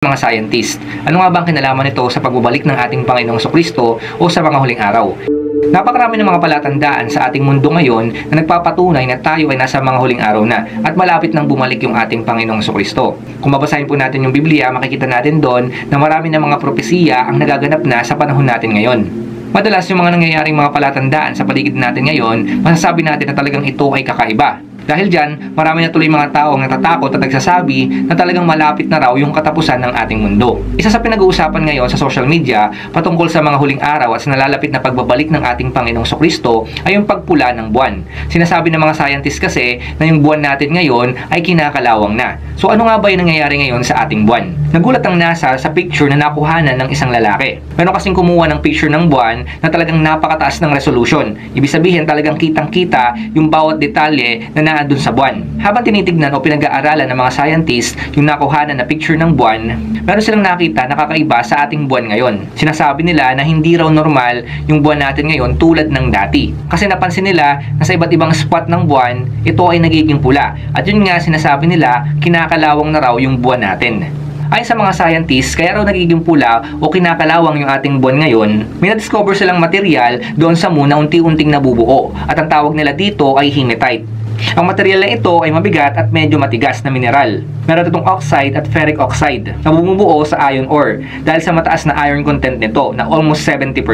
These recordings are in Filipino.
Mga scientist. Ano nga ba ang kinalaman nito sa pagbabalik ng ating Panginoong Jesucristo o sa mga huling araw? Napakarami ng mga palatandaan sa ating mundo ngayon na nagpapatunay na tayo ay nasa mga huling araw na at malapit nang bumalik yung ating Panginoong Jesucristo. Kung babasahin po natin yung Biblia, makikita natin doon na marami ng mga propesiya ang nagaganap na sa panahon natin ngayon. Madalas yung mga nangyayaring mga palatandaan sa paligid natin ngayon, masasabi natin na talagang ito ay kakaiba. Dahil dyan, marami na tuloy mga tao ang natatakot at nagsasabi na talagang malapit na raw yung katapusan ng ating mundo. Isa sa pinag-uusapan ngayon sa social media patungkol sa mga huling araw at sa nalalapit na pagbabalik ng ating Panginoong Jesucristo ay yung pagpula ng buwan. Sinasabi ng mga scientists kasi na yung buwan natin ngayon ay kinakalawang na. So ano nga ba yung nangyayari ngayon sa ating buwan? Nagulat ang NASA sa picture na nakuhanan ng isang lalaki. Meron kasing kumuha ng picture ng buwan na talagang napakataas ng resolution. Ibig sabihin talagang kitang-kita yung bawat detalye na doon sa buwan. Habang tinitignan o pinag-aaralan ng mga scientists yung nakuhanan na picture ng buwan, meron silang nakita na kakaiba sa ating buwan ngayon. Sinasabi nila na hindi raw normal yung buwan natin ngayon tulad ng dati. Kasi napansin nila na sa iba't ibang spot ng buwan, ito ay nagiging pula. At yun nga sinasabi nila, kinakalawang na raw yung buwan natin. Ayon sa mga scientists, kaya raw nagiging pula o kinakalawang yung ating buwan ngayon, may na-discover silang material doon sa moon na unti-unting nabubuo at ang tawag nila dito ay hematite. Ang material na ito ay mabigat at medyo matigas na mineral. Meron itong oxide at ferric oxide na bumubuo sa iron ore dahil sa mataas na iron content nito na almost 70%.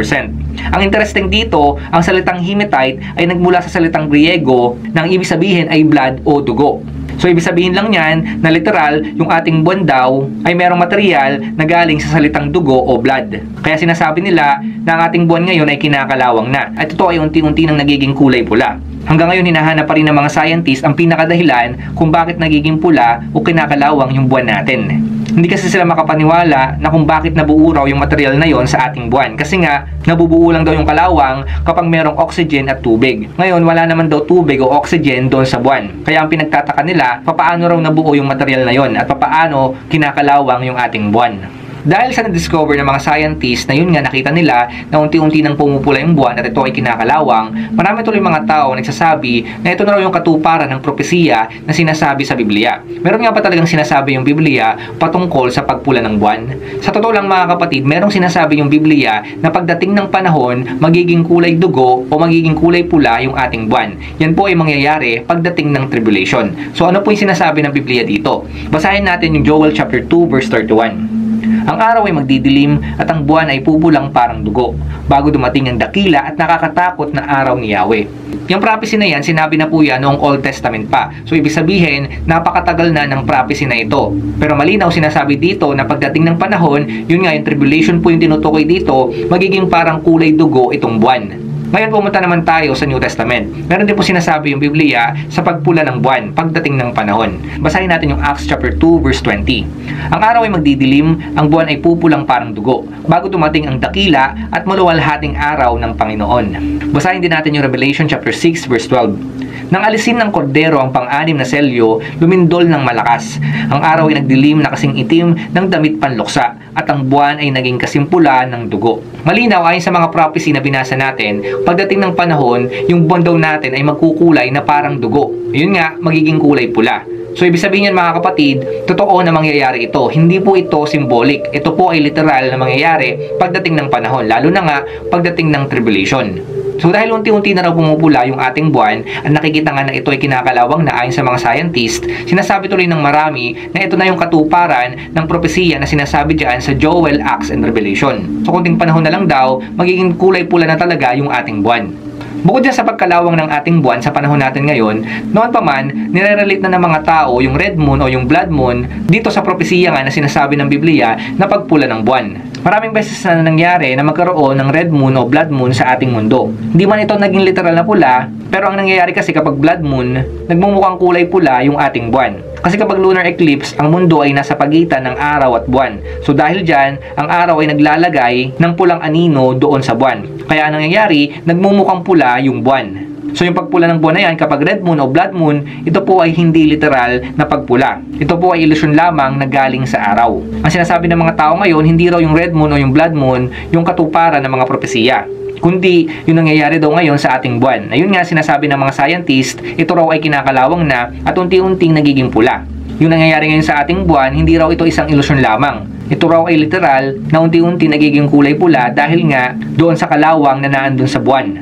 Ang interesting dito, ang salitang hematite ay nagmula sa salitang Griego na ang ibig sabihin ay blood o dugo. So ibig sabihin lang yan na literal yung ating buwan daw ay merong material na galing sa salitang dugo o blood. Kaya sinasabi nila na ang ating buwan ngayon ay kinakalawang na at ito ay unti-unti nang nagiging kulay pula. Hanggang ngayon hinahanap pa rin ng mga scientists ang pinakadahilan kung bakit nagiging pula o kinakalawang yung buwan natin. Hindi kasi sila makapaniwala na kung bakit nabuo raw yung material na yon sa ating buwan. Kasi nga, nabubuo lang daw yung kalawang kapag merong oxygen at tubig. Ngayon, wala naman daw tubig o oxygen doon sa buwan. Kaya ang pinagtataka nila, papaano raw nabuo yung material na yon at papaano kinakalawang yung ating buwan. Dahil sa na-discover ng mga scientists na yun nga nakita nila na unti-unti nang pumupula yung buwan at ito ay kinakalawang, marami tuloy mga tao nagsasabi na ito na raw yung katuparan ng propesiya na sinasabi sa Biblia. Meron nga pa talagang sinasabi yung Biblia patungkol sa pagpula ng buwan. Sa totoo lang mga kapatid, merong sinasabi yung Biblia na pagdating ng panahon, magiging kulay dugo o magiging kulay pula yung ating buwan. Yan po ay mangyayari pagdating ng tribulation. So ano po yung sinasabi ng Biblia dito? Basahin natin yung Joel chapter 2 verse 31. Ang araw ay magdidilim at ang buwan ay pupulang parang dugo bago dumating ang dakila at nakakatakot na araw ni Yahweh. Yung prophecy na yan, sinabi na po yan noong Old Testament pa. So ibig sabihin, napakatagal na ng prophecy na ito. Pero malinaw sinasabi dito na pagdating ng panahon, yun nga yung tribulation po yung tinutukoy dito, magiging parang kulay dugo itong buwan. Ngayon pumunta naman tayo sa New Testament. Meron din po sinasabi yung Biblia sa pagpula ng buwan pagdating ng panahon. Basahin natin yung Acts chapter 2 verse 20. Ang araw ay magdidilim, ang buwan ay pupulang parang dugo, bago dumating ang dakila at maluwalhating araw ng Panginoon. Basahin din natin yung Revelation chapter 6 verse 12. Nang alisin ng kordero ang pang-anim na selyo, lumindol ng malakas. Ang araw ay nagdilim na kasing itim ng damit panluksa, at ang buwan ay naging kasimpula ng dugo. Malinaw ayon sa mga prophecy na binasa natin, pagdating ng panahon, yung buwan daw natin ay magkukulay na parang dugo. Yun nga, magiging kulay pula. So ibig sabihin yan mga kapatid, totoo na mangyayari ito. Hindi po ito symbolic. Ito po ay literal na mangyayari pagdating ng panahon, lalo na nga pagdating ng tribulation. So dahil unti-unti na raw pumupula yung ating buwan at nakikita nga na ito ay kinakalawang na ayon sa mga scientist, sinasabi tuloy ng marami na ito na yung katuparan ng propesiya na sinasabi dyan sa Joel, Acts, and Revelation. So kunting panahon na lang daw, magiging kulay pula na talaga yung ating buwan. Bukod dyan sa pagkalawang ng ating buwan sa panahon natin ngayon, noon pa man, nire-relate na ng mga tao yung red moon o yung blood moon dito sa propesiya nga na sinasabi ng Biblia na pagpula ng buwan. Maraming beses na nangyari na magkaroon ng red moon o blood moon sa ating mundo. Hindi man ito naging literal na pula, pero ang nangyayari kasi kapag blood moon, nagmumukhang kulay pula yung ating buwan. Kasi kapag lunar eclipse, ang mundo ay nasa pagitan ng araw at buwan. So dahil dyan, ang araw ay naglalagay ng pulang anino doon sa buwan. Kaya ang nangyayari, nagmumukhang pula yung buwan. So yung pagpula ng buwan na yan, kapag red moon o blood moon, ito po ay hindi literal na pagpula. Ito po ay ilusyon lamang na galing sa araw. Ang sinasabi ng mga tao ngayon, hindi raw yung red moon o yung blood moon yung katuparan ng mga propesiya, kundi yung nangyayari daw ngayon sa ating buwan. Ayun nga sinasabi ng mga scientist, ito raw ay kinakalawang na at unti-unting nagiging pula. yung nangyayari ngayon sa ating buwan, hindi raw ito isang ilusyon lamang. Ito raw ay literal na unti-unti nagiging kulay pula dahil nga doon sa kalawang na naandun sa buwan.